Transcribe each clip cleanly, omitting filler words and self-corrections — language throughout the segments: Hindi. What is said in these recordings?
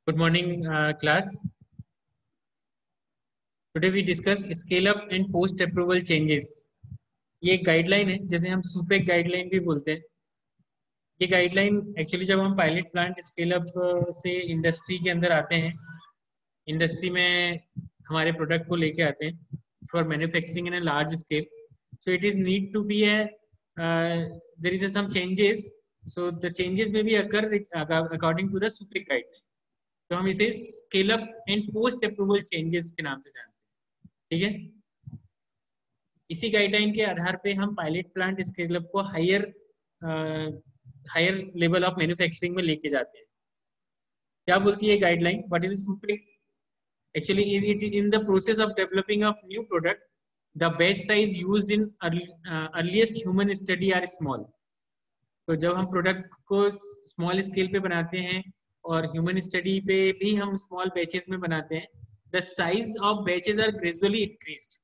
Good morning, class. Today we discuss scale up and post approval changes. ये एक गाइडलाइन है, जैसे हम सुपेक गाइडलाइन भी बोलते हैं. ये गाइडलाइन एक्चुअली जब हम पायलट प्लांट स्केल अप से इंडस्ट्री के अंदर आते हैं, इंडस्ट्री में हमारे प्रोडक्ट को लेके आते हैं for manufacturing in a large scale. So it is need to be a there is some changes. So the changes में भी occur according to the SUPAC guideline. तो हम इसे scale up and post approval changes के नाम से जानते हैं. ठीक है. इसी गाइडलाइन के आधार पे हम पायलट प्लांट स्केल अप को हायर लेवल ऑफ मैन्युफैक्चरिंग में लेके जाते हैं. क्या बोलती है guideline? What is SUPAC? Actually it is in the process of developing of new product the batch size used in earliest human study are small. तो जब हम प्रोडक्ट को स्मॉल स्केल पे बनाते हैं और ह्यूमन स्टडी पे भी हम स्मॉल बैचेस में बनाते हैं, the size of batches are gradually increased.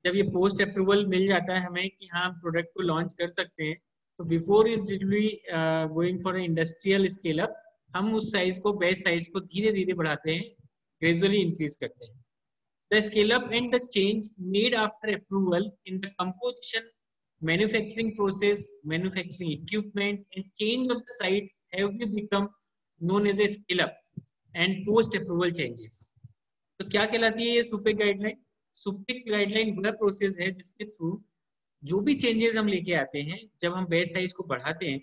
जब ये पोस्ट अप्रूवल मिल जाता है हमें कि हाँ प्रोडक्ट को लॉन्च कर सकते हैं, तो before is going for industrial scale up हम उस साइज को, बैच साइज को धीरे धीरे बढ़ाते हैं, ग्रेजुअली इंक्रीज करते हैं. The scale up and the change made after approval in the composition, manufacturing process, manufacturing equipment and change of the site have become known as a scale up and post approval changes. तो क्या कहलाती है ये सुपेक गाइडलाइन? सुपेक गाइडलाइन वह प्रोसेस है जिसके थ्रू जो भी चेंजेस हम लेके आते हैं, जब हम बैच साइज को बढ़ाते हैं,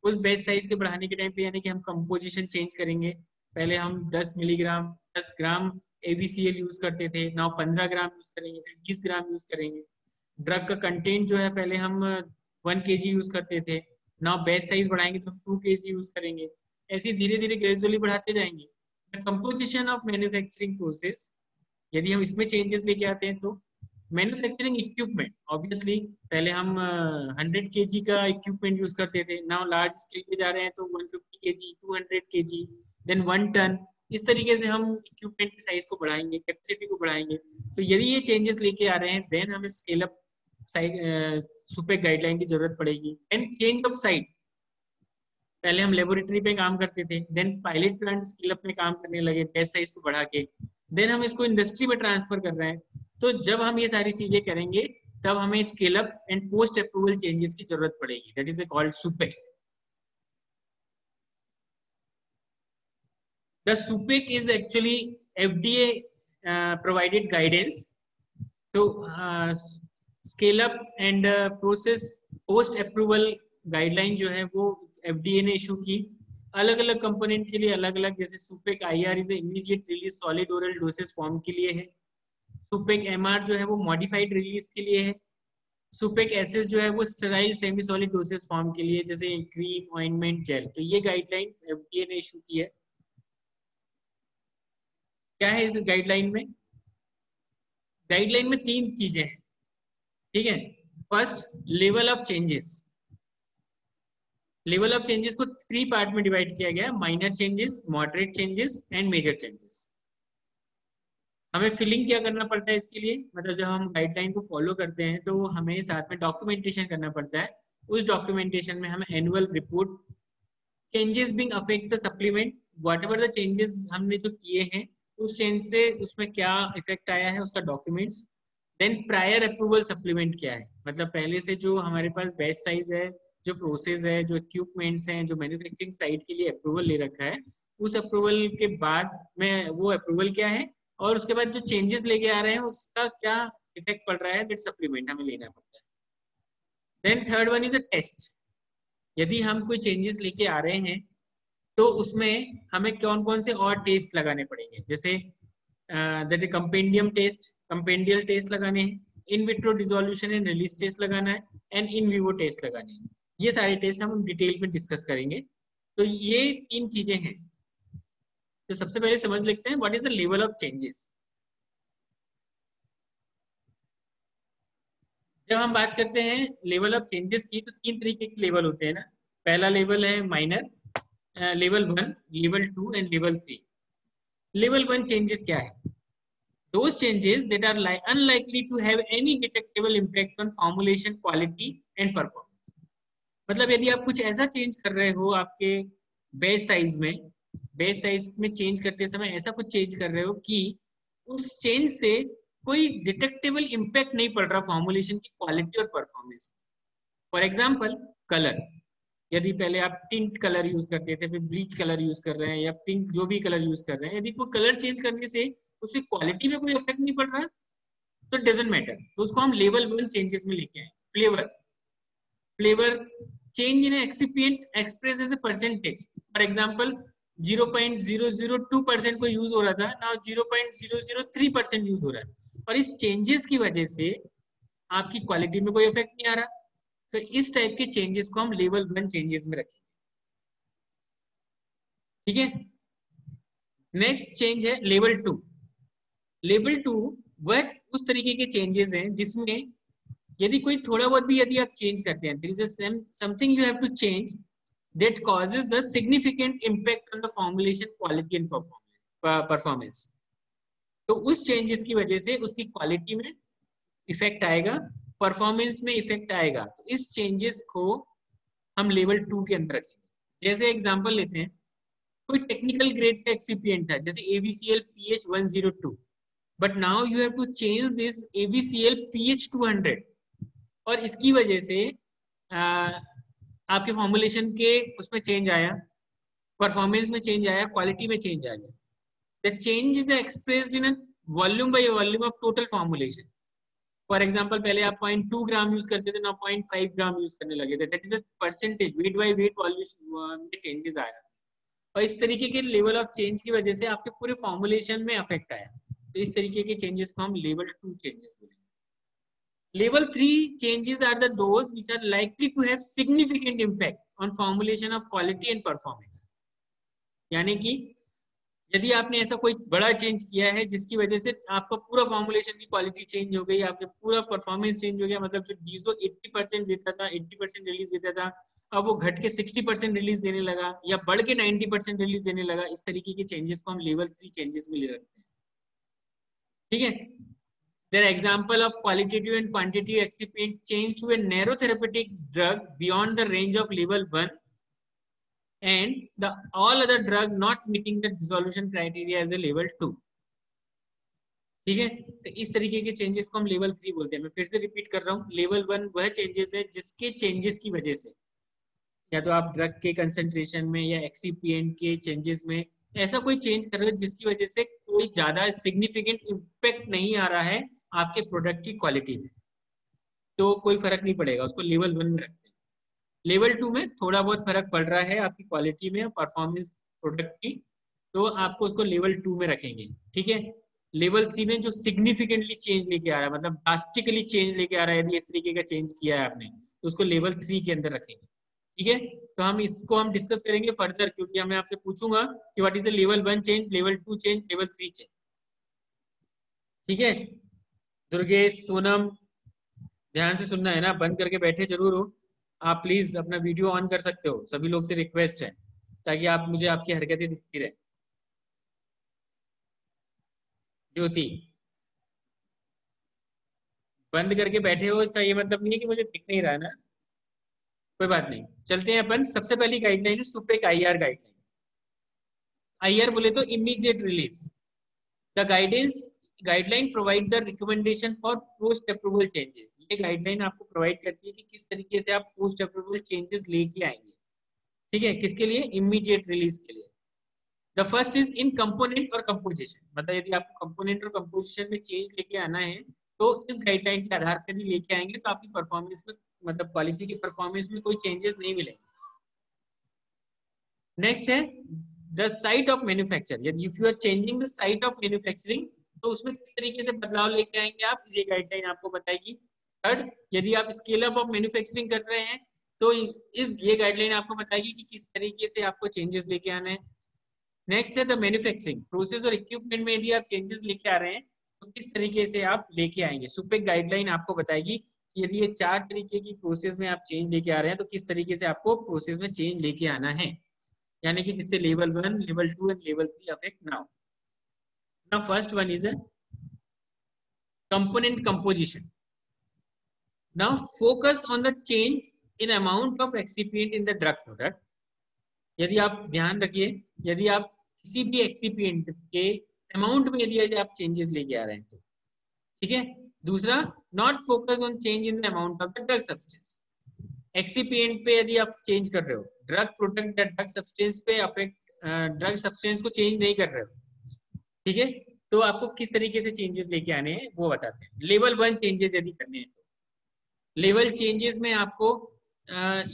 उस बैच साइज के बढ़ाने के टाइम पे यानी कि हम कंपोजिशन चेंज करेंगे. पहले हम 10 मिलीग्राम 10 ग्राम ABCL यूज करते थे, नाउ 15 ग्राम यूज करेंगे, फिर 20 ग्राम यूज करेंगे. ड्रग का कंटेंट जो है पहले हम 1 kg यूज करते थे, नाउ बैच साइज बढ़ाएंगे तो 2 kg यूज करेंगे. ऐसे धीरे धीरे ग्रेजुअली बढ़ाते जाएंगे. The composition of manufacturing process, यदि हम इसमें चेंजेस लेके आते हैं तो मैन्युफैक्चरिंग इक्विपमेंट, ऑब्वियसली पहले हम 100 kg का इक्विपमेंट यूज करते थे, नाउ लार्ज स्केल पे जा रहे हैं तो 150 kg, 200 kg, देन 1 टन. इस तरीके से हम इक्विपमेंट की साइज को बढ़ाएंगे, कैपेसिटी को बढ़ाएंगे. तो यदि ये चेंजेस लेके आ रहे हैं, देन हमें स्केल अप सुपेक गाइडलाइन की जरूरत पड़ेगी. एंड चेंज ऑफ साइट, पहले हम लेबोरेटरी पे काम करते थे, then pilot plant scale up में काम करने लगे बैच साइज को बढ़ा के, देन हम इसको इंडस्ट्री में ट्रांसफर कर रहे हैं. तो जब हम ये सारी चीजें करेंगे तब हमें scale up and post approval changes की जरूरत पड़ेगी. That is called SUPAC. The SUPEC is actually FDA provided guidance. So scale up and process post approval guideline जो है वो FDA ने इशू की. अलग अलग कंपोनेंट के लिए अलग अलग, जैसे सुपेक IR is immediate release solid oral dosage form के लिए है. सुपेक MR जो है वो मॉडिफाइड रिलीज के लिए है. सुपेक SS जो है वो sterile semi solid dosage form के लिए, जैसे क्रीम, ऑइंटमेंट, जेल. तो ये गाइडलाइन FDA ने इशू की है. क्या है इस गाइडलाइन में? गाइडलाइन में 3 चीजें हैं. ठीक है. First, level of changes. Level of changes को 3 पार्ट में डिवाइड किया गया: minor changes, moderate changes and major changes. हमें फिलिंग क्या करना पड़ता है इसके लिए? मतलब जब हम गाइडलाइन को फॉलो करते हैं तो हमें साथ में डॉक्यूमेंटेशन करना पड़ता है. उस डॉक्यूमेंटेशन में हमें annual report, changes being affect the supplement, whatever the changes हमने जो किए हैं उस चेंज से उसमें क्या इफेक्ट आया है उसका documents. Then prior approval supplement क्या है, मतलब पहले से जो हमारे पास बैच साइज है, जो प्रोसेस है, जो इक्विपमेंट्स हैं, जो मैन्युफैक्चरिंग साइट के लिए अप्रूवल ले रखा है, उस अप्रूवल के बाद में वो अप्रूवल क्या है, और उसके बाद जो चेंजेस लेके आ रहे हैं उसका क्या इफेक्ट पड़ रहा है, दैट सप्लीमेंट हमें लेना पड़ता है. Then third one is a test. यदि हम कोई चेंजेस लेके आ रहे हैं तो उसमें हमें कौन कौन से और टेस्ट लगाने पड़ेंगे, जैसे that compendium test, compendial test लगाने हैं, in vitro dissolution and release test लगाना है, एंड इन विवो टेस्ट लगाने हैं. ये सारे टेस्ट हम डिटेल में डिस्कस करेंगे. तो ये 3 चीजें हैं. तो सबसे पहले समझ लेते हैं what is the level of changes. जब हम बात करते हैं लेवल ऑफ चेंजेस की, तो 3 तरीके के लेवल होते हैं ना. पहला लेवल है minor, level 1, level 2 and level 3. Level 1 changes क्या है? Those changes that are unlikely to have any detectable impact on formulation quality and performance. मतलब यदि आप कुछ ऐसा चेंज कर रहे हो आपके बैच साइज में बेस साइज में चेंज करते समय ऐसा कुछ चेंज कर रहे हो कि उस चेंज से कोई डिटेक्टेबल इम्पैक्ट नहीं पड़ रहा फॉर्मुलेशन की क्वालिटी और परफॉर्मेंस। फॉर एग्जाम्पल कलर, यदि पहले आप टिंट कलर यूज करते थे, फिर ब्लीच कलर यूज कर रहे हैं या पिंक जो भी कलर यूज कर रहे हैं, यदि कोई कलर चेंज करने से उसकी क्वालिटी में कोई इफेक्ट नहीं पड़ रहा तो डजेंट मैटर, तो उसको हम लेवल 1 चेंजेस में लेके आए। Flavour, flavour change in excipient expressed as a percentage. For example 0.002% को यूज हो रहा था, now 0.003% यूज हो रहा है, और इस चेंजेस की वजह से आपकी क्वालिटी में कोई इफेक्ट नहीं आ रहा, तो इस टाइप के चेंजेस को हम लेवल 1 चेंजेस में रखेंगे। ठीक है, नेक्स्ट चेंज है लेवल 2। लेवल 2 वह उस तरीके के चेंजेस हैं जिसमें यदि कोई थोड़ा बहुत भी यदि आप चेंज करते हैं, there is a something you have to change that causes the significant impact on the formulation quality and performance। तो उस चेंजेस की वजह से उसकी क्वालिटी में इफेक्ट आएगा, परफॉर्मेंस में इफेक्ट आएगा, तो इस चेंजेस को हम लेवल 2 के अंदर रखेंगे। जैसे एग्जांपल लेते हैं, कोई टेक्निकल ग्रेड का एक्सिपिएंट था जैसे ABCl pH 102, but now you have to change this ABCl pH 200, और इसकी वजह से आपके फॉर्मुलेशन के उसमें चेंज आया, परफॉर्मेंस में चेंज आया, क्वालिटी में चेंज आ गया। The change is expressed in volume by volume of total formulation. For example पहले आप 0.2 ग्राम यूज करते थे, ना 0.5 ग्राम यूज करने लगे थे, that is a percentage, weight by weight volume में चेंजेस आया, और इस तरीके के लेवल ऑफ चेंज की वजह से आपके पूरे फॉर्मुलेशन में इफेक्ट आया, तो इस तरीके के चेंजेस को हम लेवल 2 चेंजेस बोलेंगे। Level 3 changes are those which are likely to have significant impact on formulation of quality and performance। यानी कि यदि आपने ऐसा कोई बड़ा चेंज किया है जिसकी वजह से आपका पूरा फॉर्मुलेशन की क्वालिटी चेंज हो गई, आपके पूरा परफॉर्मेंस चेंज हो गया, मतलब जो डीजो 80% देता था, 80% रिलीज देता था, अब वो घट के 60% रिलीज देने लगा या बढ़ के 90% रिलीज देने लगा, इस तरीके के चेंजेस को हम लेवल 3 चेंजेस में ले रखते हैं। ठीक है, their example of qualitative and quantitative excipient change to a narrow therapeutic drug beyond the range of level 1 and the all other drug not meeting the dissolution criteria as a level 2। ठीक है, तो इस तरीके के चेंजेस को हम लेवल 3 बोलते हैं। मैं फिर से रिपीट कर रहा हूँ, लेवल 1 वह चेंजेस है जिसके चेंजेस की वजह से या तो आप ड्रग के कंसेंट्रेशन में या एक्सिपिएंट के चेंजेस में ऐसा कोई चेंज कर रहे हो जिसकी वजह से कोई ज्यादा सिग्निफिकेंट इम्पैक्ट नहीं आ रहा है आपके प्रोडक्ट की क्वालिटी में, तो कोई फर्क नहीं पड़ेगा, उसको लेवल 1 में रखते हैं। लेवल 2 में थोड़ा बहुत फर्क पड़ रहा है आपकी क्वालिटी में, परफॉर्मेंस प्रोडक्ट की, तो आपको उसको लेवल 2 में रखेंगे। ठीक है, लेवल 3 में जो सिग्निफिकेंटली चेंज लेके आ रहा है, मतलब ड्रास्टिकली चेंज लेके आ रहा है, यदि इस तरीके का चेंज किया है आपने, तो उसको लेवल 3 के अंदर रखेंगे। ठीक है, तो हम इसको हम डिस्कस करेंगे फर्दर, क्योंकि मैं आपसे पूछूंगा कि what is the level 1 change, level 2 change, level 3 change. ठीक है, दुर्गेश, सोनम, ध्यान से सुनना है ना, बंद करके बैठे जरूर हो आप, प्लीज अपना वीडियो ऑन कर सकते हो, सभी लोग से रिक्वेस्ट है, ताकि आप मुझे आपकी हरकतें दिखती रहे। ज्योति, बंद करके बैठे हो इसका ये मतलब नहीं है कि मुझे दिख नहीं रहा है ना, कोई बात नहीं, चलते हैं अपन। सबसे पहली गाइडलाइन है सुपेक IR गाइडलाइन। IR बोले तो immediate release. The guidance guideline provide the recommendation for post approval changes. ये गाइडलाइन आपको प्रोवाइड करती है कि किस तरीके से आप पोस्ट अप्रूवल चेंजेस लेके आएंगे। ठीक है, किसके लिए, इमीडिएट रिलीज के लिए। The first is in component और कंपोजिशन, मतलब यदि आपको कंपोनेंट और कंपोजिशन में चेंज लेके आना है तो इस गाइडलाइन के आधार पर भी लेके आएंगे, तो आपकी परफॉर्मेंस में, मतलब क्वालिटी की परफॉर्मेंस में कोई चेंजेस नहीं मिलेंगे। नेक्स्ट है द साइट ऑफ मैन्युफैक्चर, यदि if you are changing the site of manufacturing तो उसमें किस तरीके से बदलाव लेके आएंगे आप, ये गाइडलाइन आपको बताएगी। थर्ड, यदि आप स्केल अप ऑफ मैन्युफैक्चरिंग कर रहे हैं तो ये गाइडलाइन आपको बताएगी कि किस तरीके से आपको चेंजेस लेके आना है। नेक्स्ट है द मैन्युफैक्चरिंग प्रोसेस और इक्विपमेंट में यदि आप चेंजेस लेके आ रहे हैं तो किस तरीके से आप लेके आएंगे। सुपेक गाइडलाइन आपको बताएगी कि यदि ये 4 तरीके की प्रोसेस में आप चेंज लेके आ रहे हैं तो किस तरीके से आपको प्रोसेस में चेंज लेके आना है, यानी कि जिससे level 1, level 2 and level 3 affect ना हो। Now first one is a component composition. Now focus on the change in amount of excipient in the drug product यदि आप ध्यान रखिए, यदि आप किसी भी एक्सिपिएंट के अमाउंट में यदि आप चेंजेस लेके आ रहे हैं तो ठीक है। दूसरा, not focus on change in the amount of the drug substance. Excipient पे यदि आप चेंज कर रहे हो, ड्रग प्रोडक्ट या ड्रग सब्सटेंस पे अफेक्ट, ड्रग सब्सटेंस को चेंज नहीं कर रहे हो, ठीक है, तो आपको किस तरीके से चेंजेस लेके आने हैं वो बताते हैं। लेवल 1 चेंजेस यदि करने हैं तो लेवल चेंजेस में आपको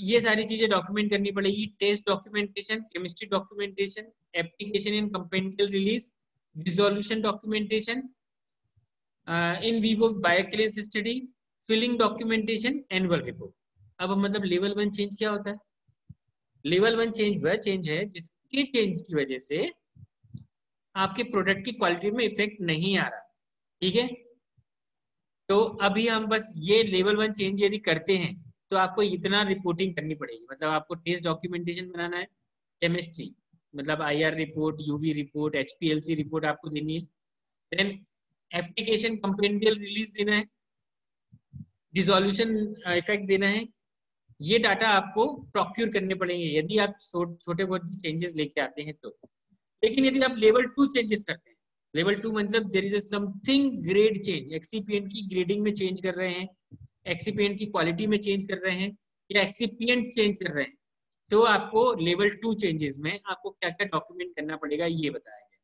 ये सारी चीजें डॉक्यूमेंट करनी पड़ेगी। Test documentation, chemistry documentation, application in compendial release, dissolution documentation, in vivo bioclass study, filling documentation, annual report. अब मतलब लेवल 1 चेंज क्या होता है? लेवल 1 चेंज वह चेंज है जिसके चेंज की वजह से आपके प्रोडक्ट की क्वालिटी में इफेक्ट नहीं आ रहा, ठीक है। तो अभी हम बस ये लेवल 1 चेंज यदि करते हैं तो आपको इतना रिपोर्टिंग करनी पड़ेगी। मतलब आपको टेस्ट डॉक्यूमेंटेशन बनाना है, केमिस्ट्री मतलब IR report, UV report, HPLC report आपको देनी है, देन एप्लीकेशन कंपेनियल रिलीज देना है, डिसोल्यूशन इफेक्ट देना है। ये डाटा आपको प्रोक्यूर करने पड़ेंगे यदि आप छोटे बहुत चेंजेस लेके आते हैं तो। लेकिन यदि आप लेवल 2 चेंजेस करते हैं, लेवल 2 मतलब there is something grade change, excipient की ग्रेडिंग में चेंज कर रहे हैं, एक्सीपिएंट की क्वालिटी में चेंज कर रहे हैं, या एक्सीपिएंट चेंज कर रहे हैं, तो आपको लेवल 2 चेंजेस में आपको क्या क्या डॉक्यूमेंट करना पड़ेगा ये बताया गया।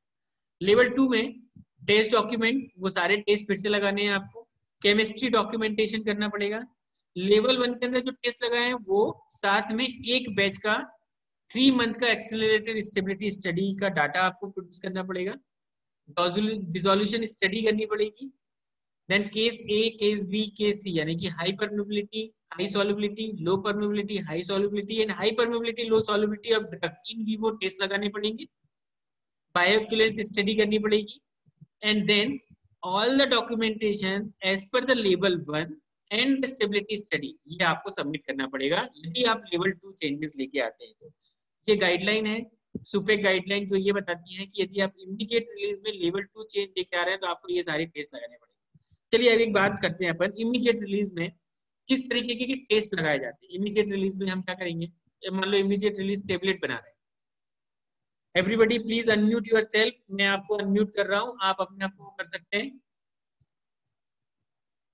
लेवल 2 में टेस्ट डॉक्यूमेंट, वो सारे टेस्ट फिर से लगाने हैं आपको, केमिस्ट्री डॉक्यूमेंटेशन करना पड़ेगा। लेवल 1 के अंदर जो टेस्ट लगाए हैं वो साथ में एक बैच का 3 मंथ का एक्सेलरेटेड स्टेबिलिटी स्टडी का डाटा आपको प्रोड्यूस करना पड़ेगा, डिसोल्यूशन स्टडी करनी पड़ेगी, then case A, case B, case C, यानी कि high permeability, high solubility, low permeability, high solubility and high permeability, low solubility of drug, in vivo test लगाने पड़ेंगे, बायोक्विलेंस स्टडी करनी पड़ेगी, and then all the documentation as per the label 1 and the stability study ये आपको सबमिट करना पड़ेगा यदि आप लेवल 2 चेंजेस लेके आते हैं तो। ये गाइडलाइन है, सुपेक गाइडलाइन, जो ये बताती है कि यदि आप इमीडिएट रिलीज में लेवल 2 चेंज लेके आ रहे हैं तो आपको ये सारे टेस्ट लगाने पड़ेंगे। चलिए अब एक बात करते हैं अपन इमीडिएट रिलीज में किस तरीके के टेस्ट लगाए जाते हैं। इमीडिएट रिलीज में हम क्या करेंगे, मान लो इमीडिएट रिलीज टेबलेट बना रहे हैं, everybody please unmute your self, मैं आपको अनम्यूट कर रहा हूं, आप अपने आप को कर सकते हैं,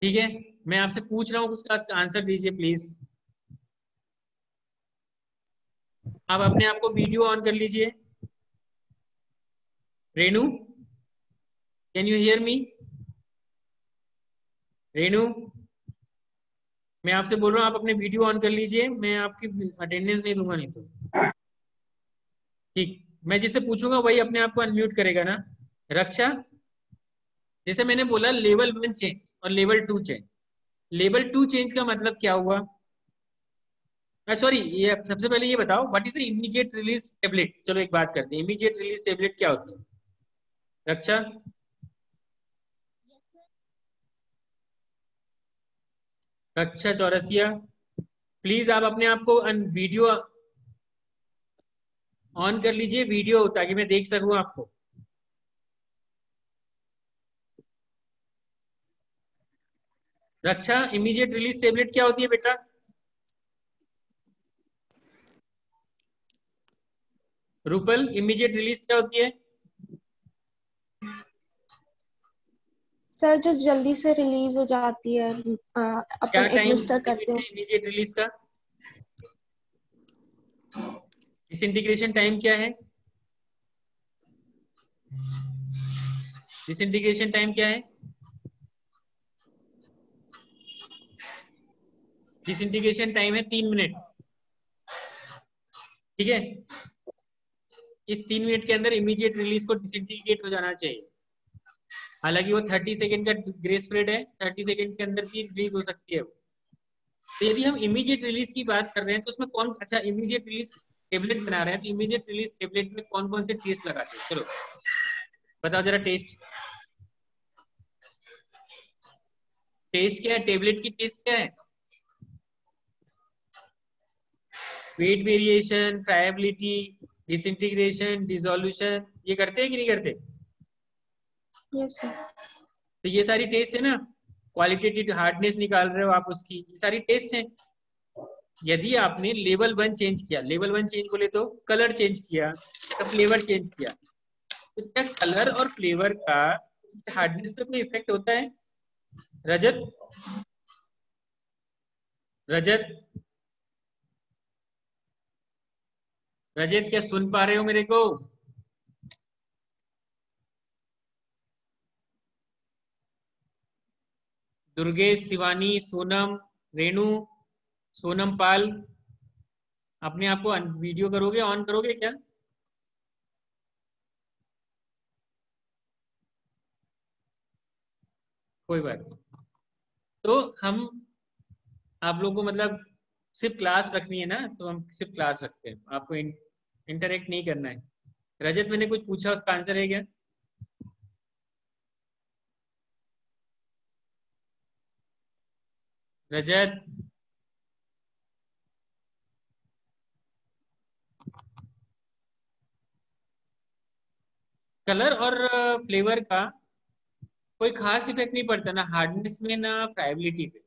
ठीक है। मैं आपसे पूछ रहा हूं, उसका आंसर दीजिए प्लीज। आप अपने आप को वीडियो ऑन कर लीजिए। Renu, can you hear me? Renu, मैं आपसे बोल रहा हूं आप अपने वीडियो ऑन कर लीजिए, मैं आपकी अटेंडेंस नहीं दूंगा नहीं तो। ठीक, मैं जिससे पूछूंगा वही अपने आप को अनम्यूट करेगा ना। रक्षा, जैसे मैंने बोला लेवल 1 चेंज और लेवल 2 चेंज, लेवल 2 चेंज का मतलब क्या हुआ? सॉरी, ये सबसे पहले ये बताओ what is immediate release tablet. चलो एक बात करते हैं, इमीडिएट रिलीज टेबलेट क्या होती है? रक्षा, रक्षा चौरसिया, प्लीज आप अपने आप को वीडियो ऑन कर लीजिए, वीडियो, ताकि मैं देख सकूं आपको। रक्षा, इमीडिएट रिलीज टेबलेट क्या होती है बेटा? रूपल, इमीडिएट रिलीज क्या होती है? सर जो जल्दी से रिलीज हो जाती है, अपन एडमिनिस्टर करते हैं। इमीडिएट रिलीज का डिसइंटीग्रेशन टाइम क्या है? डिसइंटीग्रेशन टाइम क्या है? डिसइंटीग्रेशन टाइम है 3 मिनट, ठीक है। इस 3 मिनट के अंदर इमीडिएट रिलीज को डिसइंटीग्रेट हो जाना चाहिए। हालांकि वो 30 सेकेंड का ग्रेस पीरियड है, 30 सेकेंड के अंदर भी रिलीज हो सकती है। तो यदि हम इमीडिएट रिलीज की बात कर रहे हैं तो उसमें कौन, अच्छा इमीडिएट रिलीज टेबलेट बना रहे हैं तो इमीडिएट रिलीज टेबलेट में कौन कौन से टेस्ट लगाते हैं? चलो बताओ जरा, टेस्ट, टेस्ट क्या है? टेबलेट की टेस्ट क्या है? Wait variation, friability, disintegration, dissolution, ये करते हैं कि नहीं करते? Yes sir. तो ये सारी टेस्ट है ना, क्वालिटेटिव हार्डनेस निकाल रहे हो आप उसकी, ये सारी टेस्ट है। यदि आपने लेवल 1 चेंज किया, लेवल 1 चेंज बोले तो कलर चेंज किया या फ्लेवर चेंज किया, तो क्या कलर और फ्लेवर का हार्डनेस पे कोई इफेक्ट होता है? रजत, रजत, रजत, क्या सुन पा रहे हो मेरे को? दुर्गेश, शिवानी, सोनम, रेणु, सोनम पाल, अपने आप को वीडियो करोगे, ऑन करोगे क्या? कोई बात नहीं। तो हम आप लोगों को मतलब सिर्फ क्लास रखनी है ना, तो हम सिर्फ क्लास रखते हैं, आपको इंटरेक्ट नहीं करना है। रजत, मैंने कुछ पूछा उसका आंसर है क्या? रजत, कलर और फ्लेवर का कोई खास इफेक्ट नहीं पड़ता ना हार्डनेस में ना फ्राइबिलिटी पे।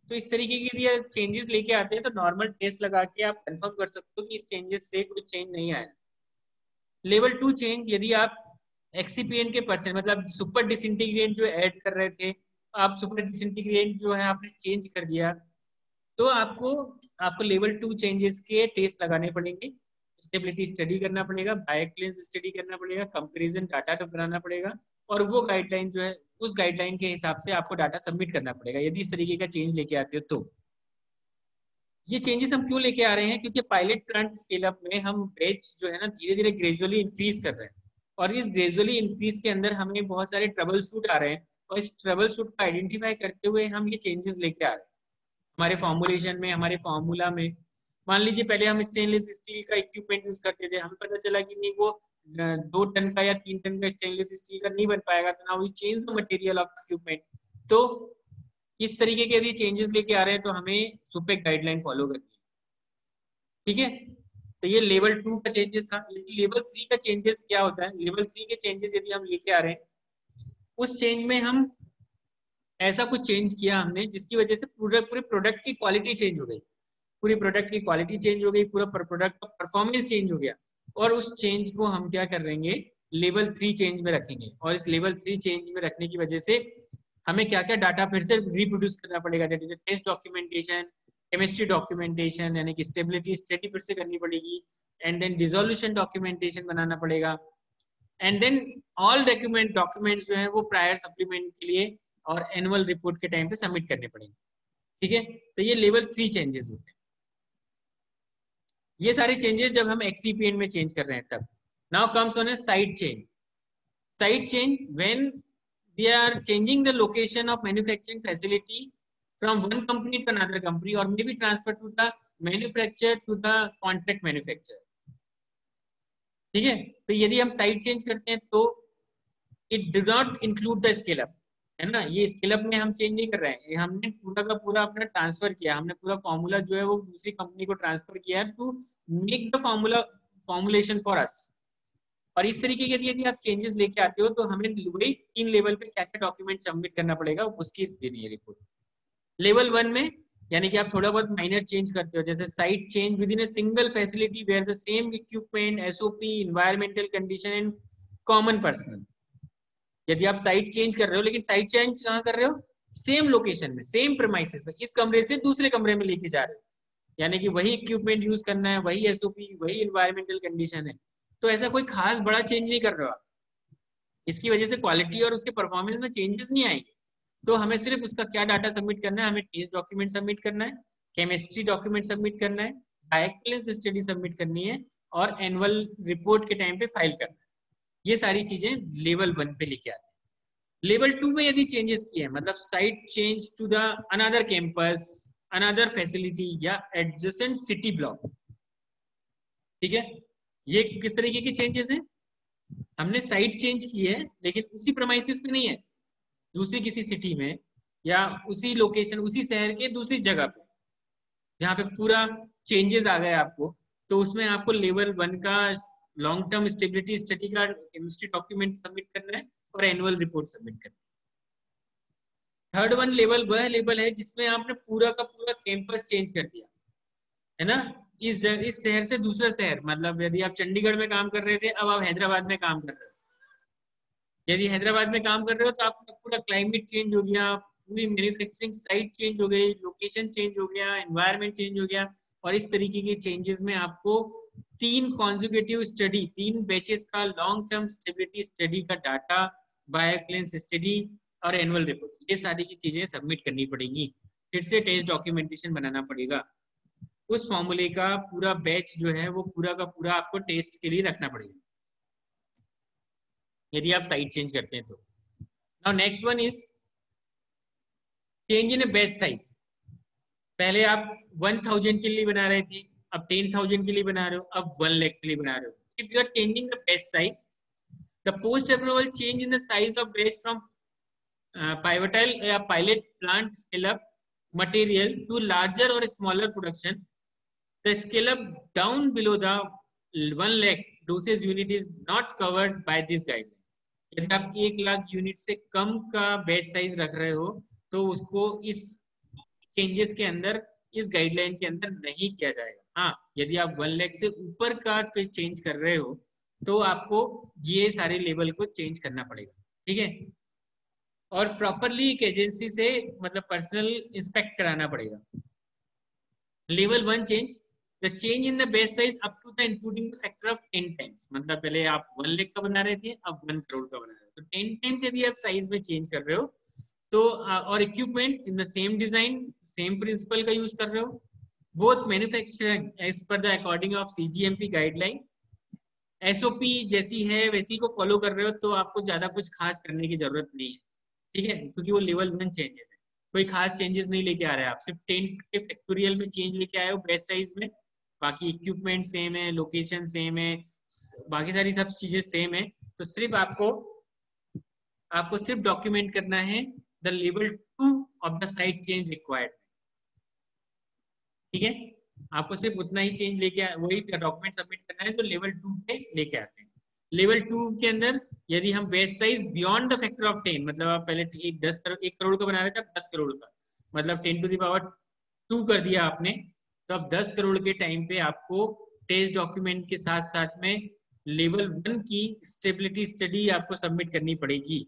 तो इस तरीके के यदि चेंजेस लेके आते हैं तो नॉर्मल टेस्ट लगा के आप कंफर्म कर सकते हो कि इस चेंजेस से कोई चेंज नहीं आया। लेवल 2 चेंज, यदि आप एक्सीपीएन के परसेंट मतलब सुपर डिसइंटीग्रेट जो ऐड कर रहे थे, आप सुपर डिसइंटीग्रेट जो है आपने चेंज कर दिया, तो आपको आपको लेवल 2 चेंजेस के टेस्ट लगाने पड़ेंगे, स्टेबिलिटी स्टडी करना पड़ेगा, बायोक्लियरेंस स्टडी करना पड़ेगा, कंपैरिजन डाटा तो बनाना पड़ेगा, और वो गाइडलाइन जो है उस गाइडलाइन के हिसाब से आपको डाटा सबमिट करना पड़ेगा यदि इस तरीके का चेंज लेके आते हो तो। ये चेंजेस हम क्यों लेके आ रहे हैं? क्योंकि पायलट प्लांट स्केल अप में हम बैच जो है ना धीरे धीरे ग्रेजुअली इंक्रीज कर रहे हैं, और इस ग्रेजुअली इंक्रीज के अंदर हमें बहुत सारे ट्रबल शूट आ रहे हैं, और इस ट्रबल शूट को आइडेंटिफाई करते हुए हम ये चेंजेस लेके आ रहे हैं हमारे फॉर्मुलेशन में, हमारे फॉर्मूला में। मान लीजिए पहले हम स्टेनलेस स्टील का इक्विपमेंट यूज करते थे, हमें पता चला कि नहीं वो 2 टन का या 3 टन का स्टेनलेस स्टील का नहीं बन पाएगा, तो now we change the material of equipment. तो इस तरीके के यदि चेंजेस लेके आ रहे हैं तो हमें सुपेक गाइडलाइन फॉलो करनी है। ठीक है, तो ये लेवल 2 का चेंजेस था। लेकिन लेवल 3 का चेंजेस क्या होता है? लेवल 3 के चेंजेस यदि हम लेके आ रहे हैं, उस चेंज में हम ऐसा कुछ चेंज किया हमने जिसकी वजह से पूरे पूरे प्रोडक्ट की क्वालिटी चेंज हो गई, पूरी प्रोडक्ट की क्वालिटी चेंज हो गई, पूरा प्रोडक्ट का परफॉर्मेंस चेंज हो गया, और उस चेंज को हम क्या कर लेंगे, लेवल 3 चेंज में रखेंगे। और इस लेवल 3 चेंज में रखने की वजह से हमें क्या क्या डाटा फिर से रिप्रोड्यूस करना पड़ेगा, that is test documentation, chemistry documentation यानी कि स्टेबिलिटी स्टडी फिर से करनी पड़ेगी, एंड देन डिसोल्यूशन डॉक्यूमेंटेशन बनाना पड़ेगा, एंड देन ऑल डॉक्यूमेंट्स जो है वो प्रायर सप्लीमेंट के लिए और एनुअल रिपोर्ट के टाइम पे सबमिट करने पड़ेंगे। ठीक है, तो ये लेवल 3 चेंजेस होते हैं। ये सारे चेंजेस जब हम एक्सीपीएन में चेंज कर रहे हैं तब। Now comes on A side change. Side change when we are changing the location of manufacturing facility from one company to another company, or maybe transfer to the manufacturer to the contract manufacturer. ठीक है, तो यदि हम साइड चेंज करते हैं तो it do not include the scale up, है ना। ये स्केल अप में हम चेंज नहीं कर रहे हैं, हमने पूरा का पूरा अपना ट्रांसफर किया, हमने पूरा फॉर्मूला जो है वो दूसरी कंपनी को ट्रांसफर किया to make the formula formulation for us. और इस तरीके के यदि आप चेंजेस लेके आते हो तो हमें वही 3 लेवल पे क्या क्या डॉक्यूमेंट सबमिट करना पड़ेगा उसकी देनी है रिपोर्ट। लेवल 1 में यानी कि आप थोड़ा बहुत माइनर चेंज करते हो, जैसे site change within a single facility where the same equipment, SOP, environmental condition and common personnel. यदि आप साइट चेंज कर रहे हो, लेकिन साइट चेंज कहाँ कर रहे हो? सेम लोकेशन में, सेम प्रेमाइसेस में, इस कमरे से दूसरे कमरे में लेके जा रहे हो, यानी कि वही इक्विपमेंट यूज करना है, वही एसओपी, वही एनवायरमेंटल कंडीशन है, तो ऐसा कोई खास बड़ा चेंज नहीं कर रहे हो आप। इसकी वजह से क्वालिटी और उसके परफॉर्मेंस में चेंजेस नहीं आएंगे। तो हमें सिर्फ उसका क्या डाटा सबमिट करना है, हमें टेस्ट डॉक्यूमेंट सबमिट करना है, केमिस्ट्री डॉक्यूमेंट सबमिट करना है, बायोक्लियरेंस स्टडी सबमिट करनी है, और एनुअल रिपोर्ट के टाइम पे फाइल करना है। ये सारी चीजें लेवल 1 पे लेके आते हैं। लेवल 2 में यदि चेंजेस किए मतलब site change to the another campus, another facility या एडजेसेंट सिटी ब्लॉक। ठीक है, ये किस तरीके के चेंजेस हैं? हमने साइट चेंज की है लेकिन उसी प्रेमाइसिस पे नहीं है, दूसरी किसी सिटी में या उसी लोकेशन, उसी शहर के दूसरी जगह पे, जहाँ पे पूरा चेंजेस आ गए आपको, तो उसमें आपको लेवल 1 का लॉन्ग टर्म स्टेबिलिटी स्टडी का केमिस्ट्री डॉक्यूमेंट सबमिट करना है और एनुअल रिपोर्ट सबमिट करना है। थर्ड वन लेवल वह लेवल है जिसमें आपने पूरा का पूरा कैंपस चेंज कर दिया, है ना। इस शहर से दूसरा शहर, मतलब यदि आप चंडीगढ़ में काम कर रहे थे, अब आप हैदराबाद में काम कर रहे हो। यदि हैदराबाद में काम कर रहे हो तो आपका पूरा क्लाइमेट चेंज हो गया, पूरी मैन्युफैक्चरिंग साइट चेंज हो गई, लोकेशन चेंज हो गया, एनवायरनमेंट चेंज हो गया। और इस तरीके के चेंजेस में आपको 3 कॉन्जिक्यूटिव स्टडी, 3 बैचेस का लॉन्ग टर्म स्टेबिलिटी स्टडी का डाटा, बायोक्लेंस स्टडी और एनुअल रिपोर्ट, ये सारी की चीजें सबमिट करनी पड़ेगी। फिर से टेस्ट डॉक्यूमेंटेशन बनाना पड़ेगा। उस फॉर्मूले का पूरा बैच जो है वो पूरा का पूरा आपको टेस्ट के लिए रखना पड़ेगा यदि आप साइट चेंज करते हैं तो। Now next one is change in batch size. पहले आप 1000 के लिए बना रहे थे, अब 10,000 के लिए बना रहे हो, अब 1 लाख के लिए बना रहे हो। If you are changing the batch size, the post approval change in the size of batch from pivotal या pilot plant scale up material to larger or smaller production, the scale up down below the 1 lakh dosage unit is not covered by this guideline. यदि आप 1 लाख यूनिट से कम का बैच साइज रख रहे हो तो उसको इस चेंजेस के अंदर, इस गाइडलाइन के अंदर नहीं किया जाएगा। हाँ, यदि आप 1 लाख से ऊपर का कोई चेंज कर रहे हो तो आपको ये सारे लेवल को चेंज करना पड़ेगा, ठीक है। और प्रॉपरली एक एजेंसी से मतलब पर्सनल इंस्पेक्ट कराना पड़ेगा। Level 1 change, the change in the base size up to the including the factor of 10 times. मतलब पहले आप 1 लाख का बना रहे थे, अब 1 करोड़ का बना रहे हो, तो 10 टाइम्स यदि आप साइज में चेंज कर रहे हो तो, और equipment in the same design, same principle का यूज कर रहे हो, both manufacturing as per the according of CGMP guideline, SOP जैसी है वैसी को फॉलो कर रहे हो, तो आपको ज्यादा कुछ खास करने की जरूरत नहीं है, ठीक है, क्योंकि वो लेवल 1 चेंजेस है। कोई खास चेंजेस नहीं लेके आ रहे हैं आप, सिर्फ 10 के फैक्टोरियल में चेंज लेके आए हो बैच साइज में, बाकी इक्विपमेंट सेम है, लोकेशन सेम है, बाकी सारी सब चीजें सेम है। तो सिर्फ आपको सिर्फ डॉक्यूमेंट करना है the level 2 of the site change required, ठीक है। आपको सिर्फ उतना ही चेंज लेके वही डॉक्यूमेंट सबमिट करना है जो लेवल 2 पे लेके आते हैं। लेवल 2 के अंदर यदि हम base size beyond the factor of 10, मतलब आप पहले 1 करोड़ का बना रहे थे, अब 10 करोड़ का, मतलब 10 टू द पावर 2 कर दिया आपने, तो अब 10 करोड़ के टाइम पे आपको टेस्ट डॉक्यूमेंट के साथ साथ में लेवल 1 की स्टेबिलिटी स्टडी आपको सबमिट करनी पड़ेगी।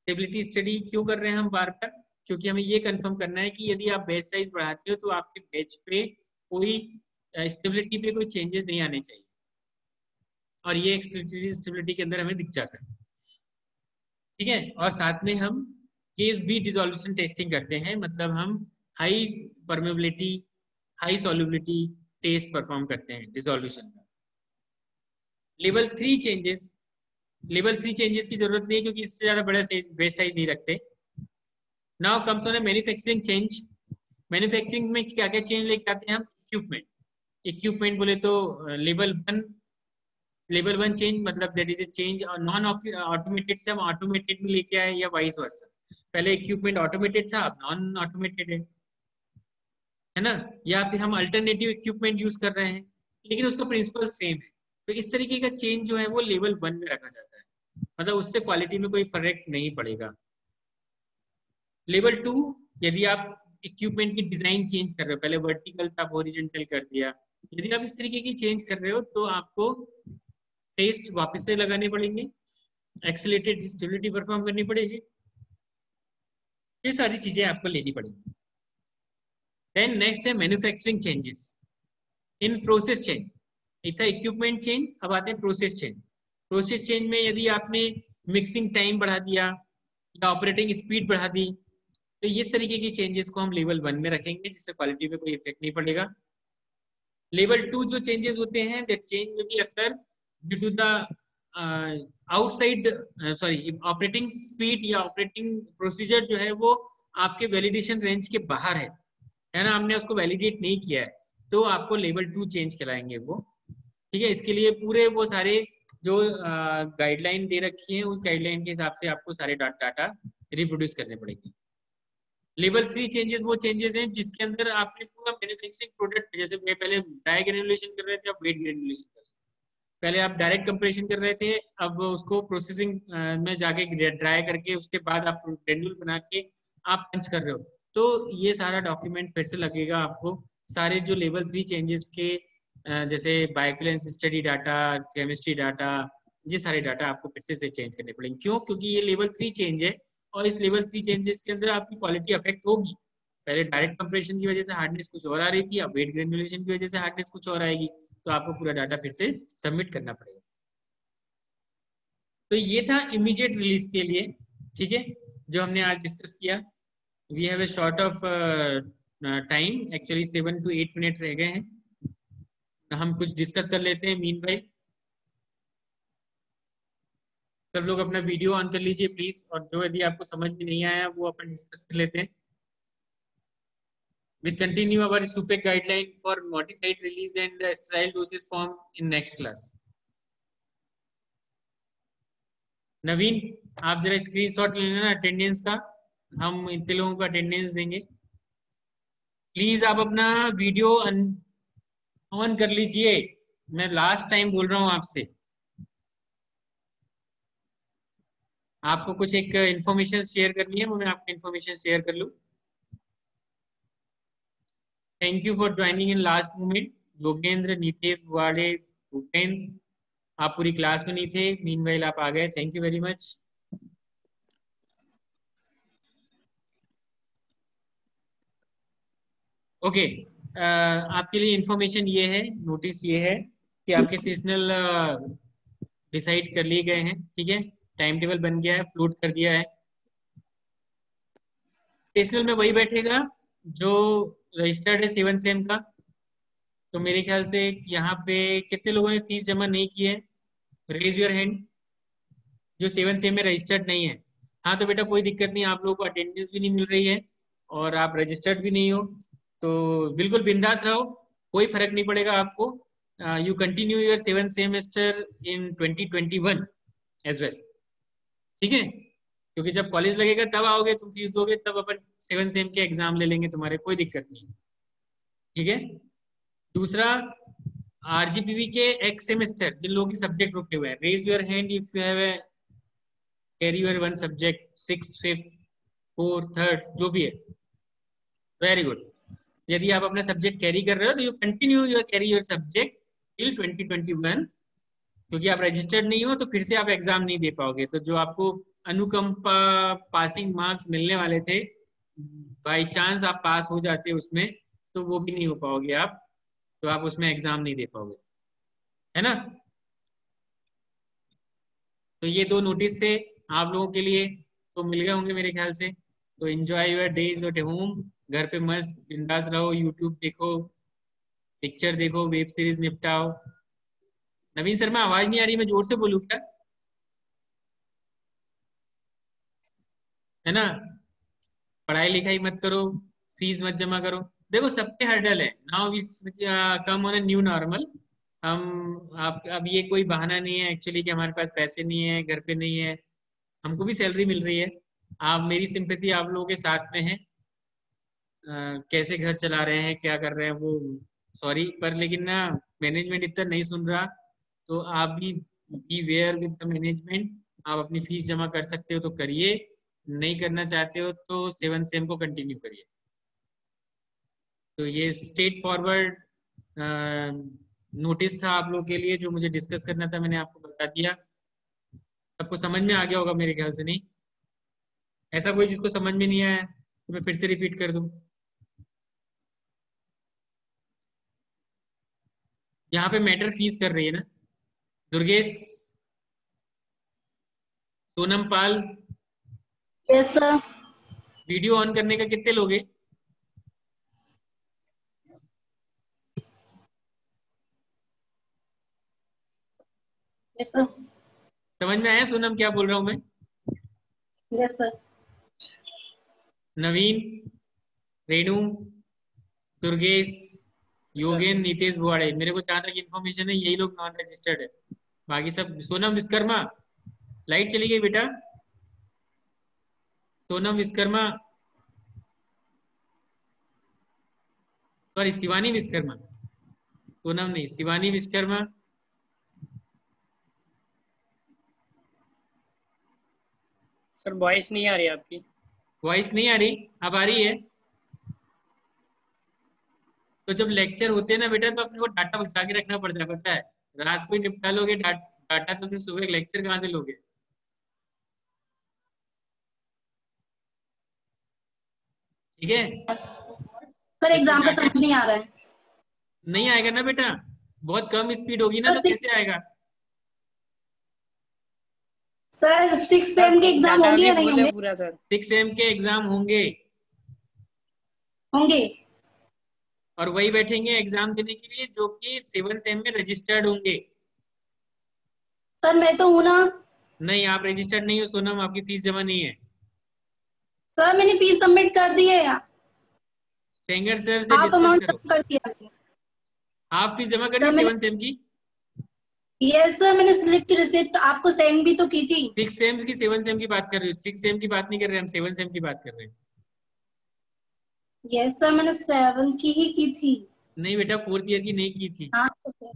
स्टेबिलिटी स्टडी क्यों कर रहे हैं हम बार बार, क्योंकि हमें ये कंफर्म करना है कि यदि आप बैच साइज बढ़ाते हो तो आपके बैच पे कोई स्टेबिलिटी पे कोई चेंजेस नहीं आने चाहिए, और ये स्टेबिलिटी के अंदर हमें दिख जाता है, ठीक है। और साथ में हम केस बी डिसोल्यूशन टेस्टिंग करते हैं, मतलब हम high permeability, high solubility test perform करते हैं डिसोल्यूशन का। लेवल 3 चेंजेस, लेवल 3 चेंजेस की जरूरत नहीं है क्योंकि इससे ज्यादा बड़ा बेस साइज नहीं रखते। Now comes on manufacturing change. Manufacturing में क्या क्या चेंज लेके आते हैं हम? इक्विपमेंट, इक्विपमेंट बोले तो लेवल 1 चेंज, मतलब that is a change non automated से हम ऑटोमेटेड में लेके आए या वाइस वर्सा। पहले इक्विपमेंट ऑटोमेटेड था, अब नॉन ऑटोमेटेड है ना, या फिर हम अल्टरनेटिव इक्विपमेंट यूज कर रहे हैं लेकिन उसका प्रिंसिपल सेम है। तो इस तरीके का चेंज जो है वो लेवल 1 में रखा जाता है, मतलब उससे क्वालिटी में कोई फर्क नहीं पड़ेगा। लेवल 2, यदि आप इक्विपमेंट की डिजाइन चेंज कर रहे हो, पहले वर्टिकल था हॉरिजॉन्टल कर दिया, यदि आप इस तरीके की चेंज कर रहे हो तो आपको टेस्ट वापस से लगाने पड़ेंगे, एक्सीलरेटेड स्टेबिलिटी परफॉर्म करनी पड़ेगी, ये सारी चीजें आपको लेनी पड़ेगी। देन नेक्स्ट है manufacturing changes in process change. एक था इक्विपमेंट चेंज, अब आते हैं प्रोसेस चेंज। प्रोसेस चेंज में यदि आपने मिक्सिंग टाइम बढ़ा दिया या ऑपरेटिंग स्पीड बढ़ा दी, तो इस तरीके की चेंजेस को हम लेवल 1 में रखेंगे जिससे क्वालिटी पे कोई इफेक्ट नहीं पड़ेगा। लेवल 2 जो चेंजेस होते हैं, दैट चेंज में भी अक्सर due to the outside sorry operating speed या ऑपरेटिंग प्रोसीजर जो है वो आपके वैलिडेशन रेंज के बाहर है ना, हमने उसको वैलिडेट नहीं किया है, तो आपको लेवल 2 चेंज कराएंगे वो, ठीक है। इसके लिए पूरे वो सारे जो गाइडलाइन दे रखी है उस गाइडलाइन के हिसाब से आपको सारे डाटा रिप्रोड्यूस करने पड़ेंगे। लेवल 3 चेंजेस वो चेंजेस हैं जिसके अंदर आपने पूरा मैन्युफैक्चरिंग प्रोडक्ट, जैसे पहले ड्राई ग्रेनुलेशन कर रहे थे, अब वेट ग्रेनुलेशन कर रहे थे, पहले आप डायरेक्ट कंप्रेशन कर रहे थे, अब उसको प्रोसेसिंग में जाके ड्राई करके उसके बाद आप ग्रेन्यूल बना के आप पंच कर रहे हो, तो ये सारा डॉक्यूमेंट फिर से लगेगा आपको सारे जो लेवल 3 चेंजेस के जैसे बायोइक्विलेंस स्टडी डाटा, केमिस्ट्री डाटा, ये सारे डाटा आपको फिर से चेंज करने पड़ेंगे। क्यों? क्योंकि ये लेवल 3 चेंज है और इस लेवल 3 चेंजेस के अंदर आपकी क्वालिटी अफेक्ट होगी। पहले डायरेक्ट कंप्रेशन की वजह से हार्डनेस कुछ और आ रही थी, अब वेट ग्रेनुलेशन की वजह से हार्डनेस कुछ और आएगी, तो आपको पूरा डाटा फिर से सबमिट करना पड़ेगा। तो ये था इमीडिएट रिलीज के लिए, ठीक है, जो हमने आज डिस्कस किया। We have a short of time, actually 7 to 8 minute रह गए हैं, हम कुछ डिस्कस कर लेते हैं। मीन भाई सब लोग अपना वीडियो ऑन कर लीजिए प्लीज, और जो यदि आपको समझ में नहीं आया वो अपन डिस्कस कर लेते हैं। We continue our SUPEC guideline for modified release and sterile dosage form in next class. नवीन, आप जरा स्क्रीनशॉट ले लेना अटेंडेंस का, हम इतने लोगों का अटेंडेंस देंगे। प्लीज आप अपना वीडियो ऑन कर लीजिए, मैं लास्ट टाइम बोल रहा हूं आपसे। आपको कुछ एक इंफॉर्मेशन शेयर करनी है, वो मैं आपको इंफॉर्मेशन शेयर कर लूं। Thank you for joining in last moment. Yogendra, Nitesh, Buade, Bhupendra, आप पूरी क्लास में नहीं थे, मीनवाइल आप आ गए, thank you very much. Okay, आपके लिए इंफॉर्मेशन ये है, नोटिस ये है कि आपके सीजनल डिसाइड कर लिए गए हैं, ठीक है, टाइम टेबल बन गया है, फ्लोट कर दिया है। सेशनल में वही बैठेगा जो रजिस्टर्ड है 7 सेम का। तो मेरे ख्याल से यहाँ पे कितने लोगों ने फीस जमा नहीं की है, रेज योर हैंड, जो 7 सेम में रजिस्टर्ड नहीं है। हाँ तो बेटा कोई दिक्कत नहीं, आप लोगों को अटेंडेंस भी नहीं मिल रही है और आप रजिस्टर्ड भी नहीं हो, तो बिल्कुल बिंदास रहो, कोई फर्क नहीं पड़ेगा आपको। You continue your 7 semester in 2021 as well, ठीक है, क्योंकि जब कॉलेज लगेगा तब आओगे, तुम फीस दोगे, तब अपन 7 सेम के एग्जाम ले लेंगे तुम्हारे, कोई दिक्कत नहीं, ठीक है। दूसरा, आरजीपीवी के एक्स सेमेस्टर जिन लोगों के सब्जेक्ट रुके हुए हैं, raise your hand if you have carry your one subject 6, 5, 4, 3 जो भी है, वेरी गुड। यदि आप अपना सब्जेक्ट कैरी कर रहे हो तो you continue your carry your subject till 2021, क्योंकि आप रजिस्टर्ड नहीं हो तो फिर से आप एग्जाम नहीं दे पाओगे। तो जो आपको अनुकंपा पासिंग मार्क्स मिलने वाले थे, बाई चांस आप पास हो जाते उसमें, तो वो भी नहीं हो पाओगे आप, तो आप उसमें एग्जाम नहीं दे पाओगे, है ना। तो ये 2 नोटिस थे आप लोगों के लिए, तो मिल गए होंगे मेरे ख्याल से। तो enjoy your days at home, घर पे मस्त बिंदास रहो, यूट्यूब देखो, पिक्चर देखो, वेब सीरीज निपटाओ। नवीन शर्मा आवाज नहीं आ रही, मैं जोर से बोलूँ क्या? है ना, पढ़ाई लिखाई मत करो, फीस मत जमा करो। देखो सब पे हर्डल है, now it's come on a new normal. हम आप अब ये कोई बहाना नहीं है एक्चुअली कि हमारे पास पैसे नहीं है, घर पे नहीं है, हमको भी सैलरी मिल रही है। आप, मेरी सिंपैथी आप लोगों के साथ में है। कैसे घर चला रहे हैं, क्या कर रहे हैं वो, सॉरी पर लेकिन ना मैनेजमेंट इतना नहीं सुन रहा, तो आप भी be aware with the management. आप अपनी फीस जमा कर सकते हो तो करिए, नहीं करना चाहते हो तो 7 सेम को कंटिन्यू करिए। तो ये स्ट्रेट फॉरवर्ड नोटिस था आप लोगों के लिए, जो मुझे डिस्कस करना था, मैंने आपको बता दिया। सबको समझ में आ गया होगा मेरे ख्याल से, नहीं ऐसा कोई जिसको समझ में नहीं आया तो मैं फिर से रिपीट कर दूं। यहाँ पे मैटर फीस कर रही है ना Durgesh, Sonam Pal, yes sir. Video on करने का कितने लोग हैं? Yes sir. समझ में आया सोनम क्या बोल रहा हूं मैं? Yes sir. नवीन, रेणु, दुर्गेश, योगेन, नितेश बुआड़े, मेरे को जहां तक इन्फॉर्मेशन है यही लोग नॉन रजिस्टर्ड है, बाकी सब। सोनम विश्वकर्मा, लाइट चली गई बेटा, सोनम विश्वकर्मा, सॉरी शिवानी विश्वकर्मा, सोनम नहीं, शिवानी विश्वकर्मा। सर वॉइस नहीं आ रही आपकी। वॉइस नहीं आ रही, अब आ रही है? तो जब लेक्चर होते हैं ना बेटा, तो अपने को डाटा बचा के रखना पड़ता है, पता है। रात को ही निपटा लोगे डाटा, तो फिर सुबह लेक्चर कहाँ से लोगे? ठीक है। सर इसमें एग्जाम का डाटा समझ नहीं आ रहा है। नहीं आएगा ना बेटा, बहुत कम स्पीड होगी ना, तो कैसे आएगा? सर 6 सेम के एग्जाम डाटा होंगे भी या नहीं फुल है होंगे? पूरा सर। 6 सेम के एग्जाम होंगे, होंगे। और वही बैठेंगे एग्जाम देने के लिए जो कि 7 सेम में रजिस्टर्ड होंगे। सर मैं तो हूं ना। नहीं, आप रजिस्टर्ड नहीं हो सोनम, आपकी फीस जमा नहीं है। सर मैंने फीस सबमिट कर दी है, सेंगर सर से हाफ डिस्कस अमाउंट करो। कर दिया। आप फीस जमा करिए सर मैंने 7 सेम की। यस सर, मैंने स्लिप की रिसिप्ट आपको सेंड भी तो की थी। 6 सेम की 7 सेम की बात कर रहे हो, 6 सेम की बात नहीं कर रहे, हम 7 सेम की बात कर रहे हैं। यस सर, मैंने 7 की ही की थी। नहीं बेटा, 4th ईयर की नहीं की थी, हाँ तो सर,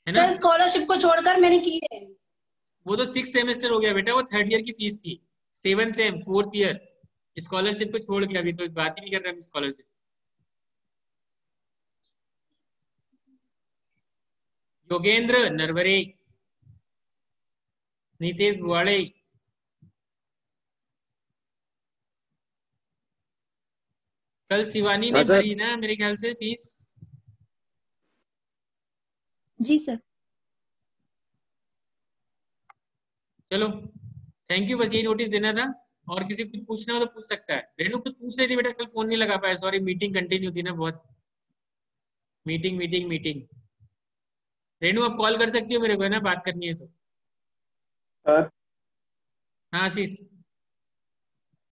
है ना? सर स्कॉलरशिप को छोड़कर मैंने की है। वो तो 6 सेमेस्टर हो गया बेटा, वो 3rd ईयर की फीस थी। 7 सेम 4th ईयर, स्कॉलरशिप को छोड़ के अभी तो बात ही नहीं कर रहे हम स्कॉलरशिप। योगेंद्र नरवरे, नितेश गुवाड़े, कल शिवानी ने हाँ सर। भरी ना मेरे ख्याल से फीस। जी सर। चलो, थैंक यू, बस यही नोटिस देना था। और किसी को पूछना हो तो पूछ सकता है। रेनू कुछ पूछ रही थी बेटा, कल फोन नहीं लगा पाया, सॉरी, मीटिंग कंटिन्यू थी ना बहुत। Meeting meeting meeting. रेनू आप कॉल कर सकती हो मेरे को, है ना, बात करनी है तो। सर हाँ आशीष।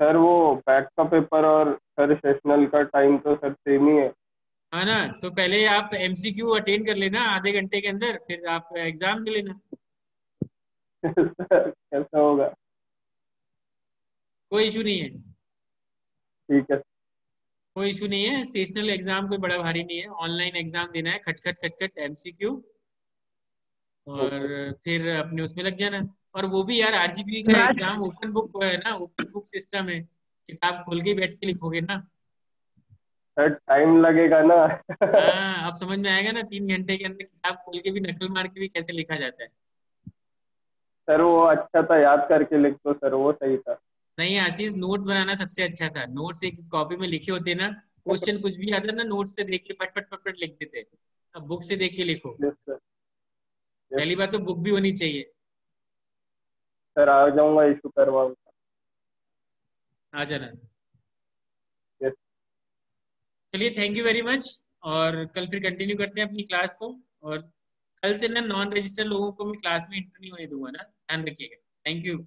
सर वो बैक का पेपर और सर सेशनल का टाइम तो सर सेम ही है। हाँ ना, तो पहले आप एमसीक्यू अटेंड कर लेना आधे घंटे के अंदर, फिर आप एग्जाम दे लेना। सर कैसा होगा? कोई इशू नहीं है, ठीक है। कोई इशू नहीं है। सेशनल एग्जाम कोई बड़ा भारी नहीं है, ऑनलाइन एग्जाम देना है, खटखट खटखट एमसीक्यू, और फिर अपने उसमें लग जाना। और वो भी यार, आरजीपी का एग्जाम ओपन बुक है ना, ओपन बुक सिस्टम है, किताब खोल के बैठ के लिखोगे ना। सर टाइम लगेगा ना। हाँ, अब समझ में आएगा ना, 3 घंटे के अंदर किताब खोल के भी, नकल मार के भी कैसे लिखा जाता है। सर वो अच्छा था, याद करके लिख दो सर, वो सही था। नहीं आशीष, नोट्स बनाना सबसे अच्छा था। नोट्स एक कॉपी में लिखे होते ना, क्वेश्चन कुछ भी आता ना, नोट्स से देख के पट पट पट पट लिख देते। अब बुक से देख के लिखो। Yes sir. पहली बात तो बुक भी होनी चाहिए। सर आ जाऊंगा, इशू करवाऊंगा। आ जाना। यस। चलिए, थैंक यू वेरी मच, और कल फिर कंटिन्यू करते हैं अपनी क्लास को। और कल से ना नॉन रजिस्टर लोगों को मैं क्लास में एंटर नहीं होने दूंगा ना, ध्यान रखिएगा। Thank you.